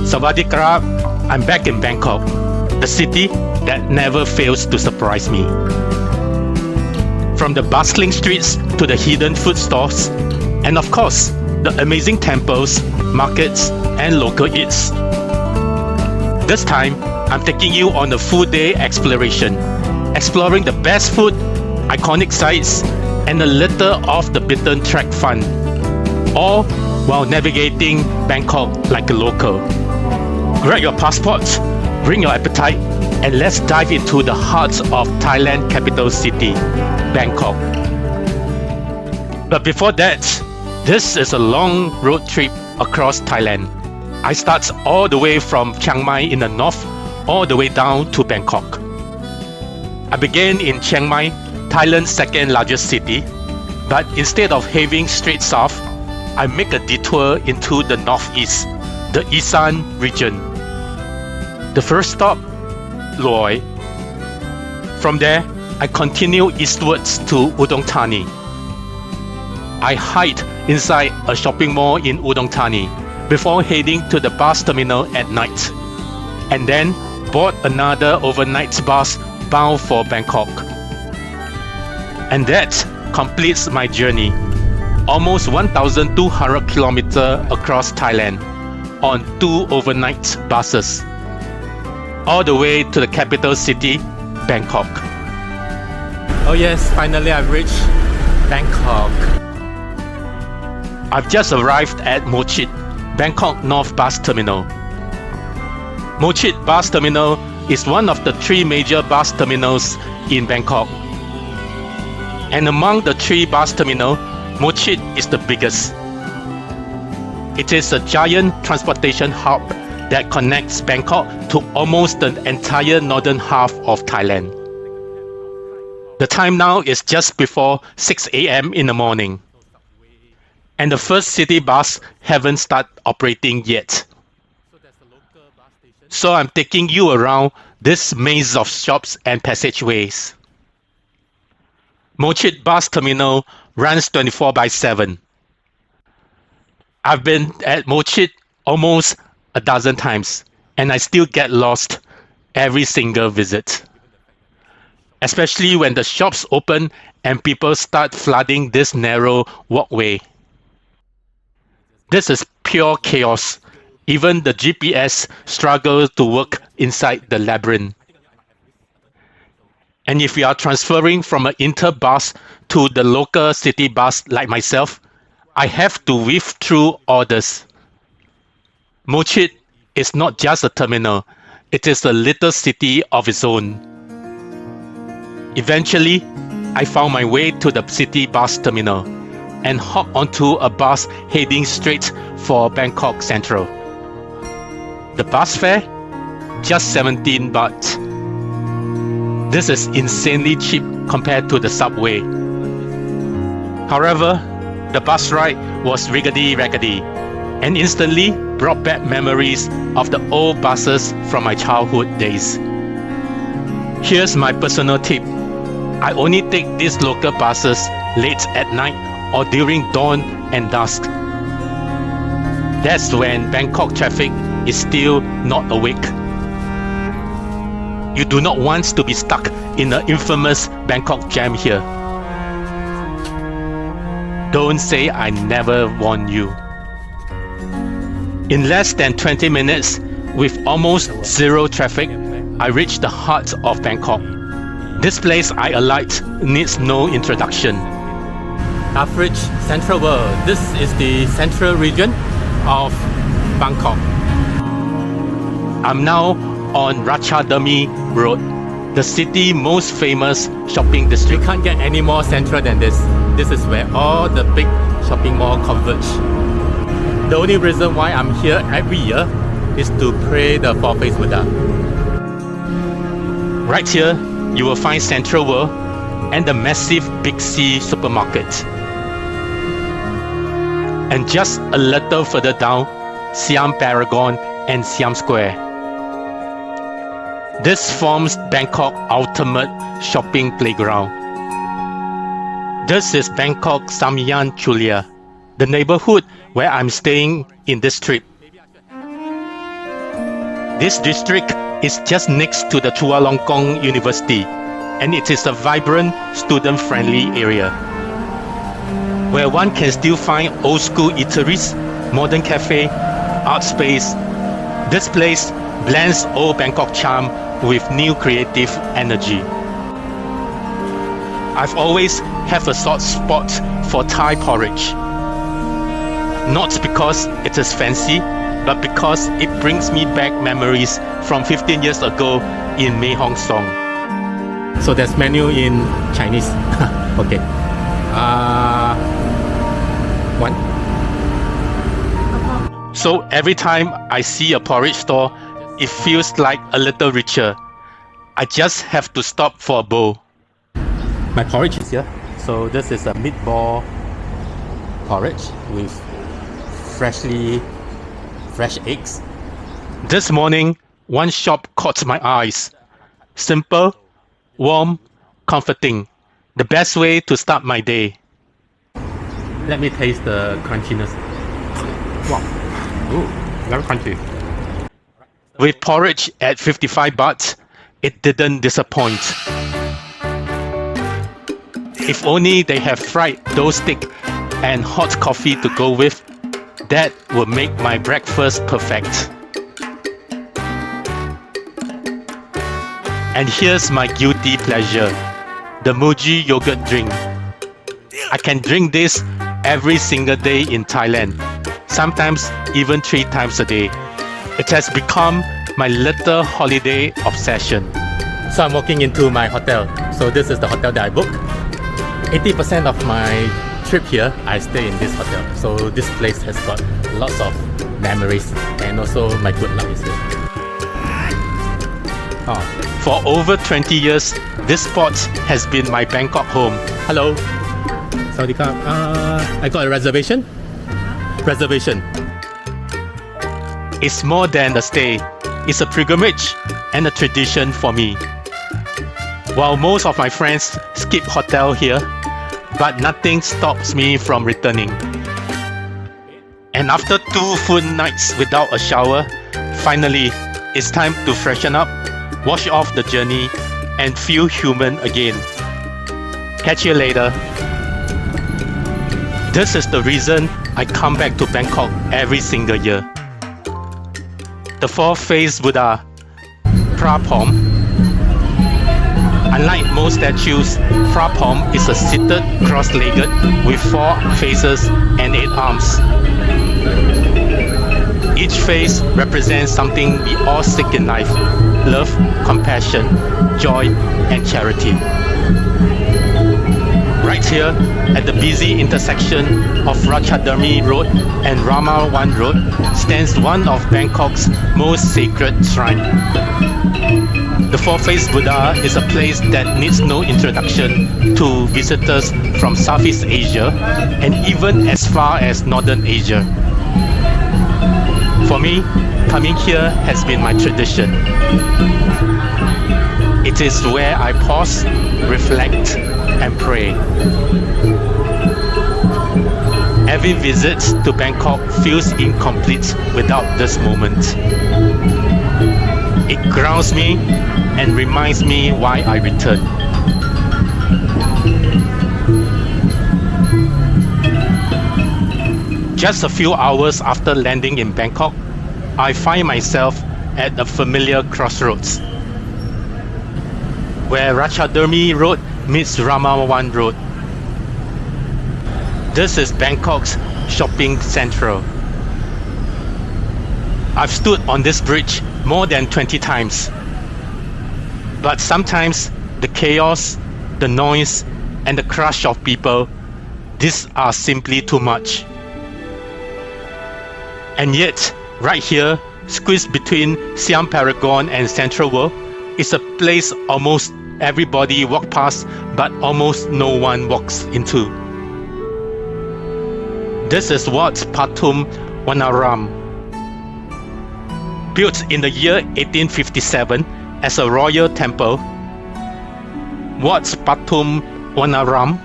Sawadee krub, I'm back in Bangkok, the city that never fails to surprise me. From the bustling streets to the hidden food stalls, and of course, the amazing temples, markets, and local eats. This time, I'm taking you on a full day exploration, exploring the best food, iconic sites, and a little off the beaten track fun, all while navigating Bangkok like a local. Grab your passports, bring your appetite, and let's dive into the heart of Thailand capital city, Bangkok. But before that, this is a long road trip across Thailand. I start all the way from Chiang Mai in the north, all the way down to Bangkok. I began in Chiang Mai, Thailand's second largest city, but instead of heading straight south, I make a detour into the northeast, the Isan region. The first stop, Loei. From there, I continue eastwards to Udon Thani. I hide inside a shopping mall in Udon Thani before heading to the bus terminal at night, and then board another overnight bus bound for Bangkok. And that completes my journey, almost 1,200 kilometers across Thailand on 2 overnight buses, all the way to the capital city, Bangkok. Oh yes, finally I've reached Bangkok. I've just arrived at Mochit, Bangkok North Bus Terminal. Mochit Bus Terminal is one of the 3 major bus terminals in Bangkok. And among the 3 bus terminals, Mochit is the biggest. It is a giant transportation hub that connects Bangkok to almost the entire northern half of Thailand. The time now is just before 6 a.m. in the morning, and the first city bus haven't started operating yet. So I'm taking you around this maze of shops and passageways. Mochit Bus Terminal runs 24/7. I've been at Mochit almost a dozen times, and I still get lost every single visit. Especially when the shops open and people start flooding this narrow walkway. This is pure chaos. Even the GPS struggles to work inside the labyrinth. And if you are transferring from an interbus to the local city bus like myself, I have to weave through all this. Mochit is not just a terminal, it is a little city of its own. Eventually, I found my way to the city bus terminal and hopped onto a bus heading straight for Bangkok Central. The bus fare? Just 17 baht. This is insanely cheap compared to the subway. However, the bus ride was rickety-rackety and instantly brought back memories of the old buses from my childhood days. Here's my personal tip. I only take these local buses late at night or during dawn and dusk. That's when Bangkok traffic is still not awake. You do not want to be stuck in the infamous Bangkok jam here. Don't say I never warned you. In less than 20 minutes, with almost zero traffic, I reached the heart of Bangkok. This place I alight needs no introduction. I've reached Central World. This is the central region of Bangkok. I'm now on Ratchadamri Road, the city's most famous shopping district. You can't get any more central than this. This is where all the big shopping malls converge. The only reason why I'm here every year is to pray the Four-Faced Buddha. Right here, you will find Central World and the massive Big C supermarket. And just a little further down, Siam Paragon and Siam Square. This forms Bangkok's ultimate shopping playground. This is Bangkok Samyan-Chula, the neighborhood where I'm staying in this trip. This district is just next to the Chulalongkorn University, and it is a vibrant, student-friendly area where one can still find old-school eateries, modern cafe, art space. This place blends old Bangkok charm with new creative energy. I've always have a soft spot for Thai porridge. Not because it is fancy, but because it brings me back memories from 15 years ago in Mekong song. So there's menu in Chinese. Okay. One. So every time I see a porridge store, it feels like a little richer. I just have to stop for a bowl. My porridge is here. So this is a meatball porridge with fresh eggs. This morning, one shop caught my eyes. Simple, warm, comforting. The best way to start my day. Let me taste the crunchiness. Wow. Ooh, very crunchy. With porridge at 55 baht, it didn't disappoint. If only they have fried dough stick and hot coffee to go with, that would make my breakfast perfect. And here's my guilty pleasure, the Muji yogurt drink. I can drink this every single day in Thailand, sometimes even 3 times a day. It has become my little holiday obsession. So I'm walking into my hotel. So this is the hotel that I booked. 80% of my trip here, I stay in this hotel. So this place has got lots of memories, and also my good luck is here. For over 20 years, this spot has been my Bangkok home. Hello. Sawadee ka. I got a reservation. It's more than a stay. It's a pilgrimage and a tradition for me. While most of my friends skip hotel here, but nothing stops me from returning. And after 2 full nights without a shower, finally, it's time to freshen up, wash off the journey, and feel human again. Catch you later. This is the reason I come back to Bangkok every single year. The 4-faced Buddha, Phra Phrom. Unlike most statues, Phra Phrom is a seated cross-legged with 4 faces and 8 arms. Each face represents something we all seek in life: love, compassion, joy, and charity. Right here at the busy intersection of Ratchadamri Road and Rama 1 Road stands one of Bangkok's most sacred shrines. The 4-faced Buddha is a place that needs no introduction to visitors from Southeast Asia and even as far as Northern Asia. For me, coming here has been my tradition. It is where I pause, reflect, and pray. Every visit to Bangkok feels incomplete without this moment. It grounds me and reminds me why I return. Just a few hours after landing in Bangkok, I find myself at a familiar crossroads, where Ratchadamri Road meets Rama 1 Road. This is Bangkok's shopping central. I've stood on this bridge more than 20 times. But sometimes the chaos, the noise, and the crush of people, these are simply too much. And yet, right here, squeezed between Siam Paragon and Central World, is a place almost everybody walks past, but almost no one walks into. This is Wat Pathum Wanaram. Built in the year 1857 as a royal temple, Wat Pathum Wanaram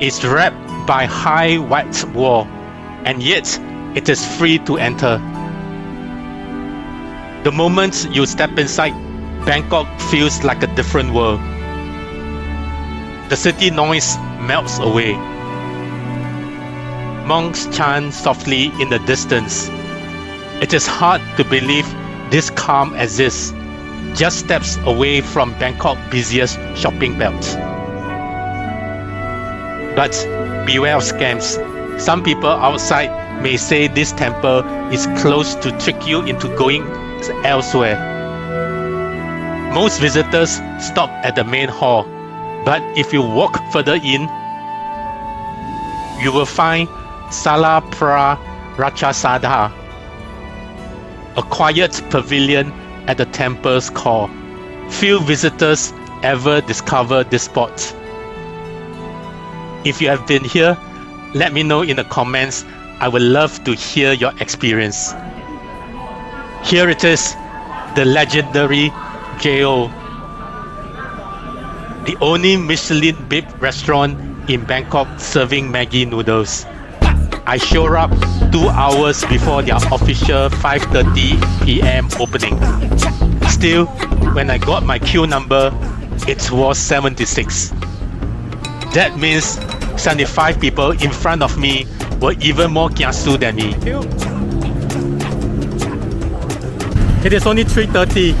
is wrapped by high white wall, and yet it is free to enter. The moment you step inside, Bangkok feels like a different world. The city noise melts away. Monks chant softly in the distance. It is hard to believe this calm exists, just steps away from Bangkok's busiest shopping belt. But beware of scams. Some people outside may say this temple is closed to trick you into going elsewhere. Most visitors stop at the main hall, but if you walk further in, you will find Sala Ratchasatth, a quiet pavilion at the temple's core. Few visitors ever discover this spot. If you have been here, let me know in the comments. I would love to hear your experience. Here it is, the legendary Jeh-O, the only Michelin Bib restaurant in Bangkok serving Maggi noodles. I showed up 2 hours before their official 5:30 p.m. opening. Still, when I got my queue number, it was 76. That means 75 people in front of me were even more kiasu than me. It is only 3:30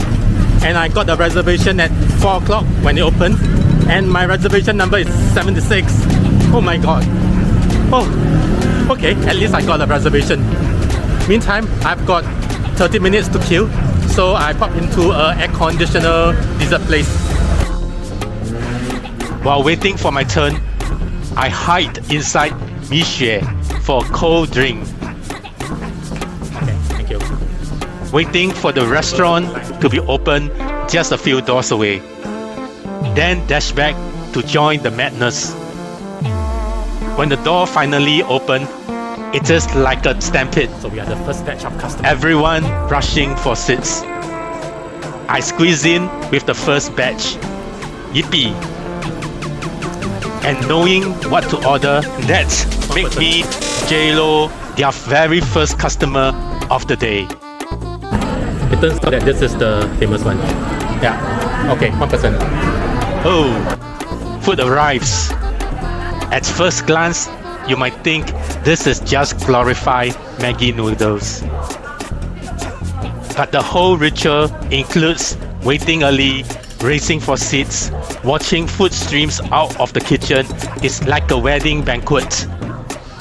and I got a reservation at 4 o'clock when it opened, and my reservation number is 76. Oh my god. Oh, okay, at least I got a reservation. Meantime, I've got 30 minutes to kill, so I pop into an air conditioner dessert place. While waiting for my turn, I hide inside Michelin for a cold drink. Okay, thank you. Waiting for the restaurant to be open just a few doors away. Then dash back to join the madness. When the door finally opened, it is like a stampede. So we are the first batch of customers. Everyone rushing for seats. I squeeze in with the first batch. Yippee! And knowing what to order, that made me Jeh-O their very first customer of the day. It turns out that this is the famous one. Yeah. Okay, 1%. Oh, food arrives. At first glance, you might think this is just glorified Maggi noodles. But the whole ritual includes waiting early, racing for seats, watching food streams out of the kitchen. Is like a wedding banquet.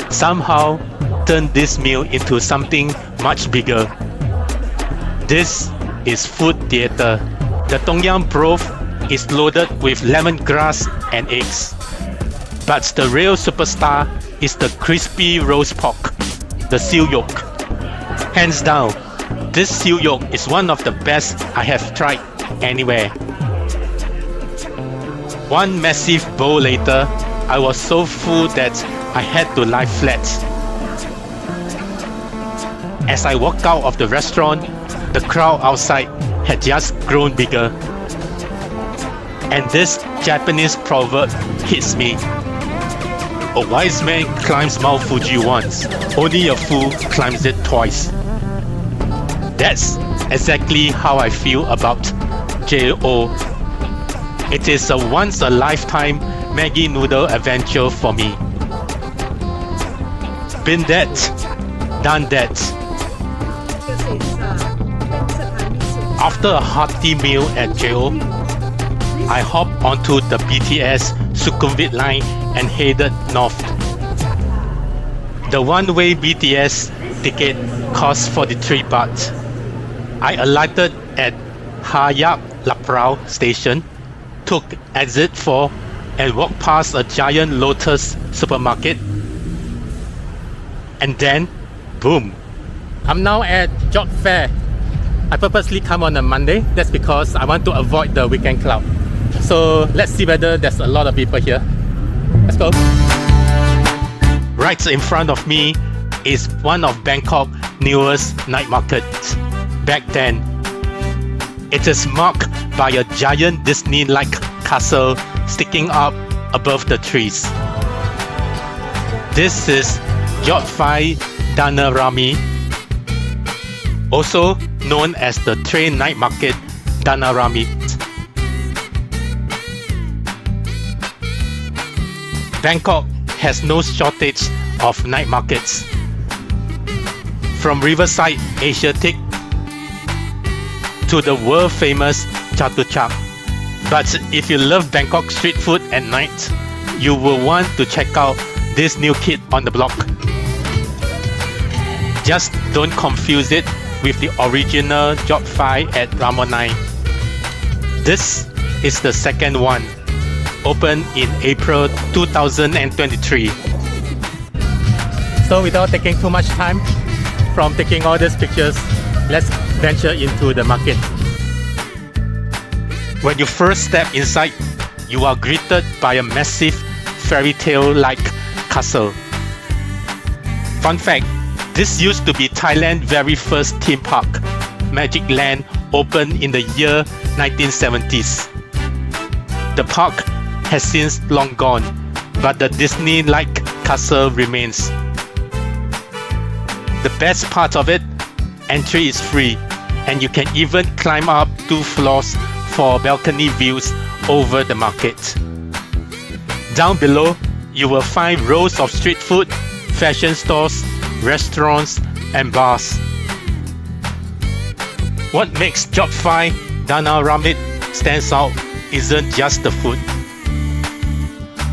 Somehow, turn this meal into something much bigger. This is food theater. The Tom Yum broth is loaded with lemongrass and eggs. But the real superstar is the crispy roast pork, the seal yolk. Hands down, this seal yolk is one of the best I have tried anywhere. One massive bowl later, I was so full that I had to lie flat. As I walked out of the restaurant, the crowd outside had just grown bigger. And this Japanese proverb hits me. A wise man climbs Mount Fuji once, only a fool climbs it twice. That's exactly how I feel about Jeh-O. It is a once-a-lifetime Maggi noodle adventure for me. Been that, done that. After a hearty meal at Jeh-O, I hopped onto the BTS Sukhumvit line and headed north. The one-way BTS ticket cost 43 baht. I alighted at Hayap Laprao station, took exit 4 and walked past a giant Lotus supermarket. And then, boom! I'm now at Jodd Fair. I purposely come on a Monday. That's because I want to avoid the weekend crowd. So let's see whether there's a lot of people here. Let's go. Right in front of me is one of Bangkok's newest night markets. Back then, it is marked by a giant Disney-like castle sticking up above the trees. This is Jodd Fairs Danneramit, also known as the train night market Danneramit. Bangkok has no shortage of night markets. From riverside Asiatic to the world famous Chatuchak. But if you love Bangkok street food at night, you will want to check out this new kid on the block. Just don't confuse it with the original Jodd Fairs at Ramonai. This is the second one, opened in April 2023. So without taking too much time from taking all these pictures, let's venture into the market. When you first step inside, you are greeted by a massive fairy tale-like castle. Fun fact, this used to be Thailand's very first theme park, Magic Land, opened in the year 1970s. The park has since long gone, but the Disney-like castle remains. The best part of it, entry is free, and you can even climb up 2 floors for balcony views over the market. Down below, you will find rows of street food, fashion stores, restaurants, and bars. What makes Jodd Fairs Danneramit stands out isn't just the food.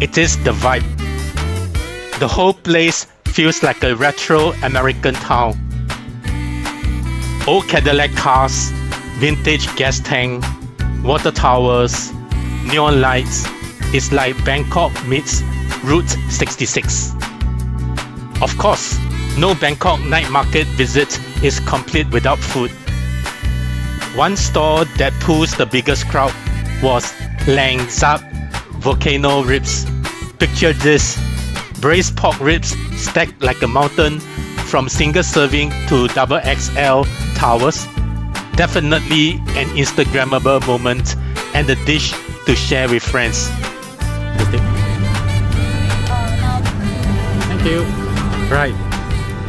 It is the vibe. The whole place feels like a retro American town. Old Cadillac cars, vintage gas tank, water towers, neon lights. It's like Bangkok meets Route 66. Of course, no Bangkok night market visit is complete without food. One store that pulls the biggest crowd was Lang Zap volcano ribs. Picture this, braised pork ribs stacked like a mountain from single serving to double XL towers. Definitely an Instagrammable moment and a dish to share with friends. Thank you. Right.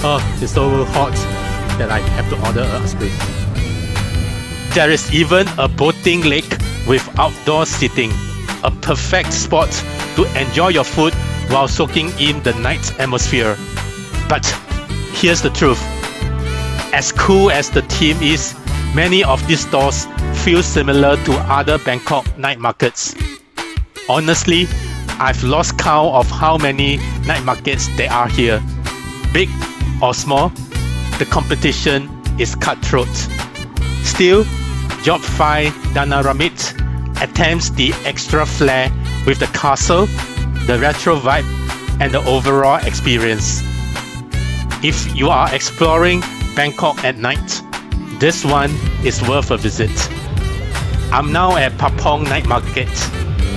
Oh, it's so hot that I have to order a ice cream. There is even a boating lake with outdoor seating, a perfect spot to enjoy your food while soaking in the night's atmosphere. But here's the truth. As cool as the theme is, many of these stores feel similar to other Bangkok night markets. Honestly, I've lost count of how many night markets there are here. Big or small, the competition is cutthroat. Still, Jodd Fairs Danneramit attempts the extra flair with the castle, the retro vibe, and the overall experience. If you are exploring Bangkok at night, this one is worth a visit. I'm now at Patpong Night Market,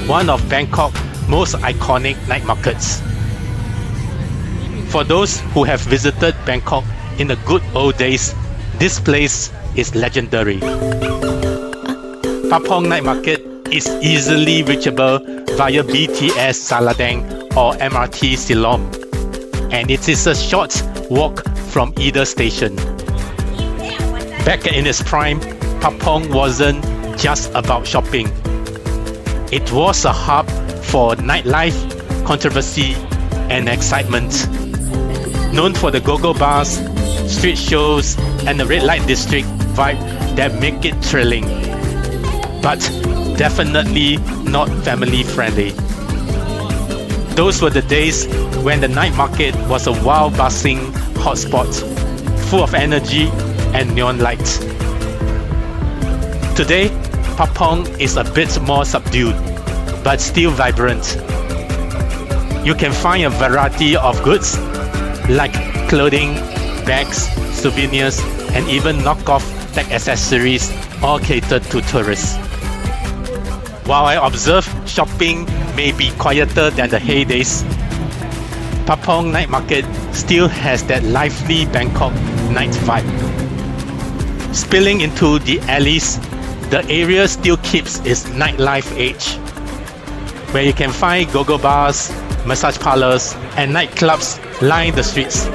one of Bangkok's most iconic night markets. For those who have visited Bangkok in the good old days, this place is legendary. Patpong Night Market is easily reachable via BTS Saladang or MRT Silom, and it is a short walk from either station. Back in its prime, Patpong wasn't just about shopping. It was a hub for nightlife, controversy, and excitement. Known for the go-go bars, street shows, and the red light district vibe that make it thrilling. But definitely not family friendly. Those were the days when the night market was a wild bustling hotspot, full of energy and neon lights. Today, Patpong is a bit more subdued, but still vibrant. You can find a variety of goods like clothing, bags, souvenirs, and even knockoff tech accessories, all catered to tourists. While I observe shopping may be quieter than the heydays, Patpong Night Market still has that lively Bangkok night vibe. Spilling into the alleys, the area still keeps its nightlife edge, where you can find go-go bars, massage parlors, and nightclubs line the streets,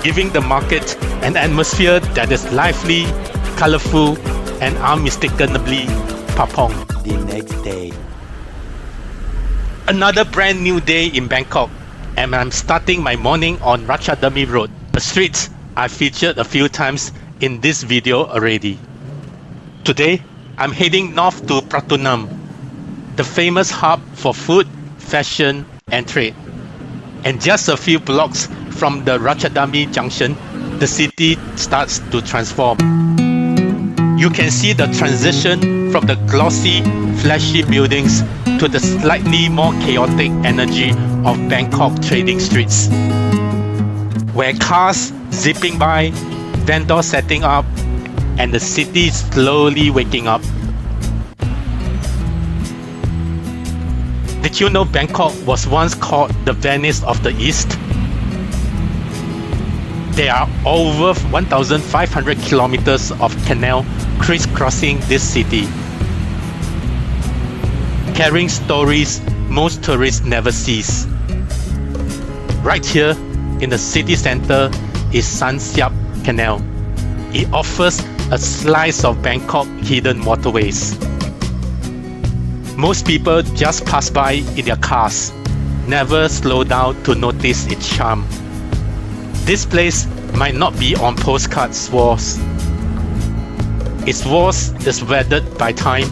giving the market an atmosphere that is lively, colorful, and unmistakably Patpong. The next day. Another brand new day in Bangkok, and I'm starting my morning on Ratchadamri Road, a street I featured a few times in this video already. Today, I'm heading north to Pratunam, the famous hub for food, fashion, and trade. And just a few blocks from the Ratchadamri junction, the city starts to transform. You can see the transition from the glossy, flashy buildings to the slightly more chaotic energy of Bangkok trading streets, where cars zipping by, vendors setting up, and the city slowly waking up. Did you know Bangkok was once called the Venice of the East? There are over 1,500 kilometers of canal crisscrossing this city, carrying stories most tourists never sees. Right here in the city center is Saep Canal. It offers a slice of Bangkok hidden waterways. Most people just pass by in their cars, never slow down to notice its charm. This place might not be on postcards' walls. Its walls is weathered by time,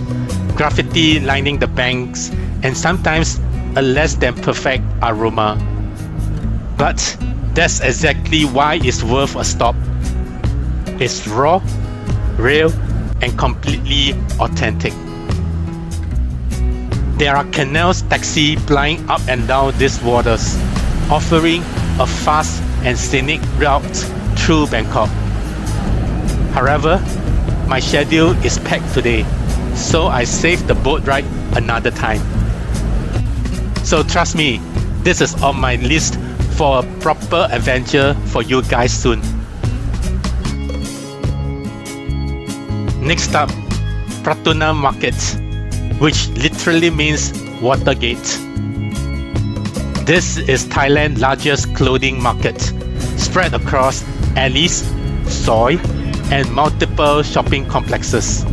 graffiti lining the banks, and sometimes a less than perfect aroma. But that's exactly why it's worth a stop. It's raw, real, and completely authentic. There are canals taxi plying up and down these waters, offering a fast and scenic route through Bangkok. However, my schedule is packed today, so I saved the boat ride another time. So trust me, this is on my list for a proper adventure for you guys soon. Next up, Pratunam Market, which literally means water gate. This is Thailand's largest clothing market, spread across alleys, soy, and multiple shopping complexes.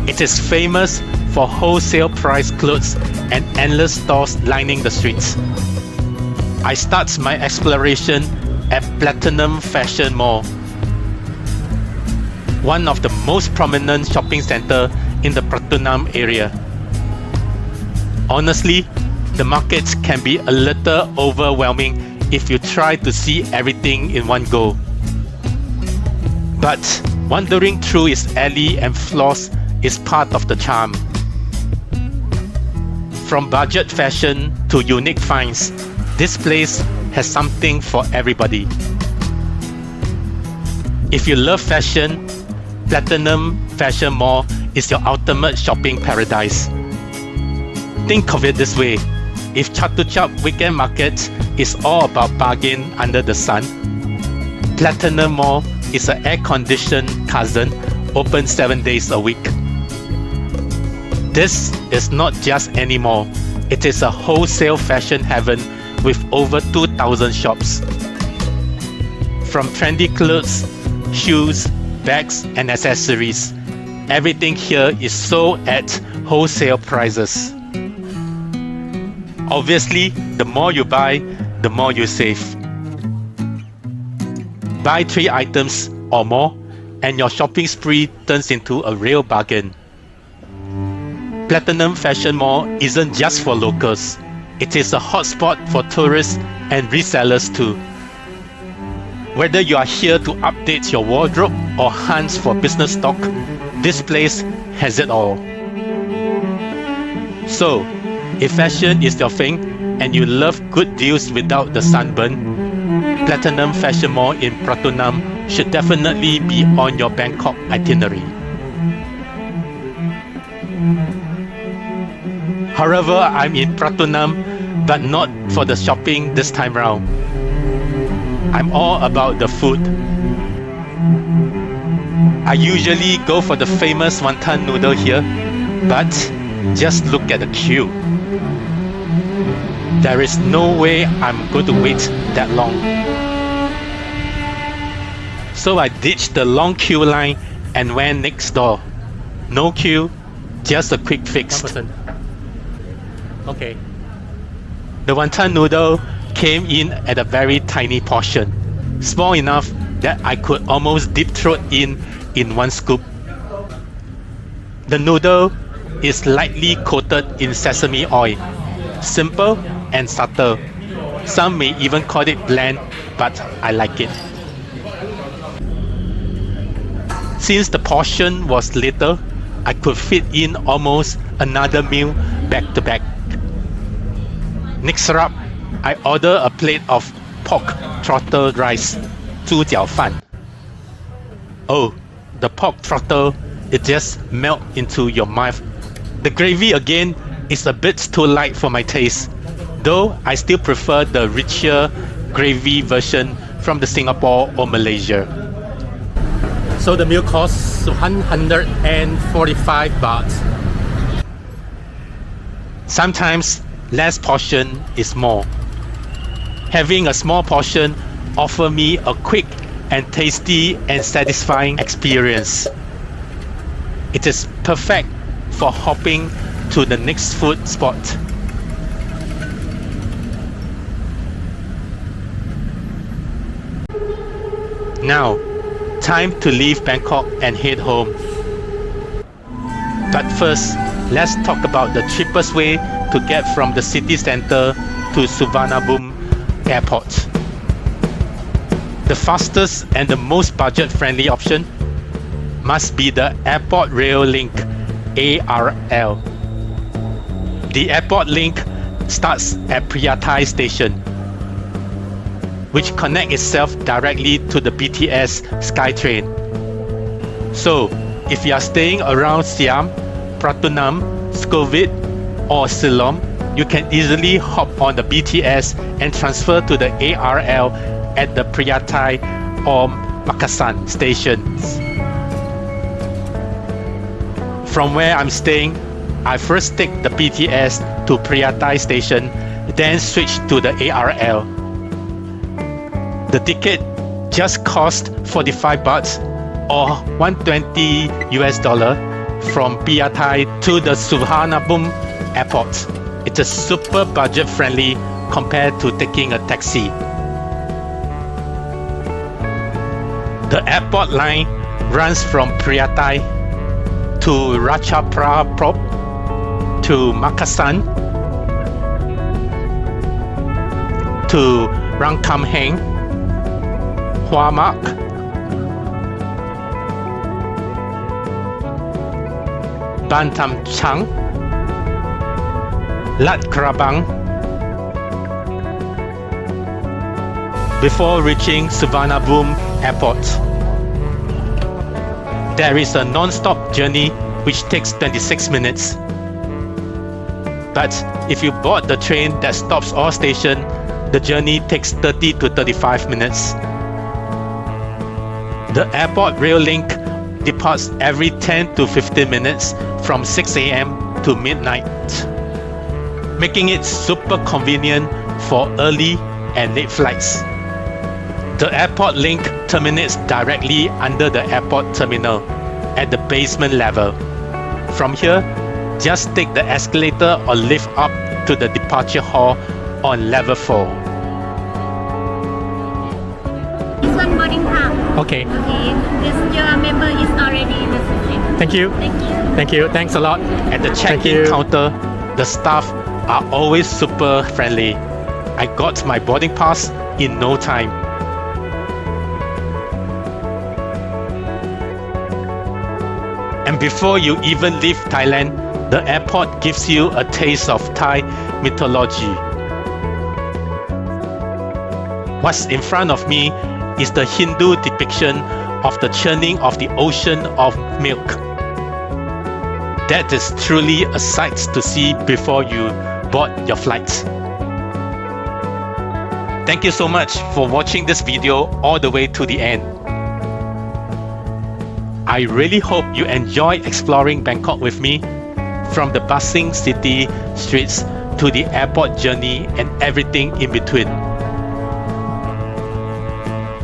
It is famous for wholesale price clothes and endless stores lining the streets. I start my exploration at Platinum Fashion Mall, one of the most prominent shopping centers in the Pratunam area. Honestly, the markets can be a little overwhelming if you try to see everything in one go. But wandering through its alley and floors is part of the charm. From budget fashion to unique finds, this place has something for everybody. If you love fashion, Platinum Fashion Mall is your ultimate shopping paradise. Think of it this way: if Chatuchak Weekend Market is all about bargain under the sun, Platinum Mall is an air-conditioned cousin, open 7 days a week. This is not just any mall, it is a wholesale fashion heaven with over 2,000 shops. From trendy clothes, shoes, bags, and accessories, everything here is sold at wholesale prices. Obviously, the more you buy, the more you save. Buy 3 items or more, and your shopping spree turns into a real bargain. Platinum Fashion Mall isn't just for locals. It is a hotspot for tourists and resellers too. Whether you are here to update your wardrobe or hunt for business stock, this place has it all. So, if fashion is your thing and you love good deals without the sunburn, Platinum Fashion Mall in Pratunam should definitely be on your Bangkok itinerary. However, I'm in Pratunam, but not for the shopping this time round. I'm all about the food. I usually go for the famous wonton noodle here, but just look at the queue. There is no way I'm going to wait that long. So I ditched the long queue line and went next door. No queue, just a quick fix. 1%. Okay. The wonton noodle came in at a very tiny portion, small enough that I could almost deep throat in one scoop. The noodle is lightly coated in sesame oil, simple and subtle. Some may even call it bland, but I like it. Since the portion was little, I could fit in almost another meal back to back. Next up, I ordered a plate of pork trotter rice, 猪脚饭. Oh, the pork trotter, it just melts into your mouth. The gravy again is a bit too light for my taste, though I still prefer the richer gravy version from the Singapore or Malaysia. So the meal costs 145 baht. Sometimes less portion is more. Having a small portion offers me a quick and tasty and satisfying experience. It is perfect for hopping to the next food spot. Now, time to leave Bangkok and head home. But first, let's talk about the cheapest way to get from the city center to Suvarnabhumi Airport. The fastest and the most budget-friendly option must be the Airport Rail Link (ARL). The Airport Link starts at Phra Thai Station, which connects itself directly to the BTS SkyTrain. So, if you are staying around Siam, Pratunam, Skovit, or Silom, you can easily hop on the BTS and transfer to the ARL at the Phra Thai or Makasan stations. From where I'm staying, I first take the BTS to Phra Thai station, then switch to the ARL. The ticket just cost 45 baht or $120 from Phra Thai to the Suvarnabhumi Airport. It is super budget friendly compared to taking a taxi. The airport line runs from Phra Thai to Ratchasatth to Makasan to Rangkamhaeng, Hua Mak, Bantam Chang, Lat Krabang, before reaching Suvarnabhumi Airport. There is a non-stop journey which takes 26 minutes. But if you board the train that stops all stations, the journey takes 30 to 35 minutes. The airport rail link departs every 10 to 15 minutes from 6 a.m. to midnight, making it super convenient for early and late flights. The airport link terminates directly under the airport terminal at the basement level. From here, just take the escalator or lift up to the departure hall on level 4. This one boarding pass. Okay. Okay, this your member is already in the system. Thank you. Thank you. Thank you. Thanks a lot. At the Thank check-in you. counter, the staff are always super friendly. I got my boarding pass in no time. And before you even leave Thailand, the airport gives you a taste of Thai mythology. What's in front of me is the Hindu depiction of the churning of the ocean of milk. That is truly a sight to see before you board your flight. Thank you so much for watching this video all the way to the end. I really hope you enjoy exploring Bangkok with me, from the bustling city streets to the airport journey and everything in between.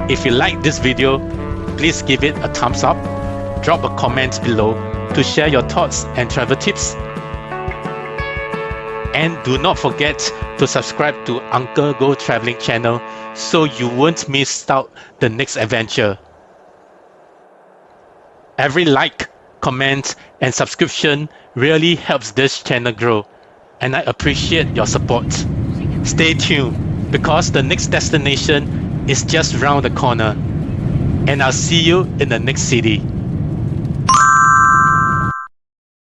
If you like this video, please give it a thumbs up, drop a comment below to share your thoughts and travel tips. And do not forget to subscribe to Uncle Go Traveling channel so you won't miss out the next adventure. Every like, comment, and subscription really helps this channel grow, and I appreciate your support. Stay tuned because the next destination is just round the corner, and I'll see you in the next city.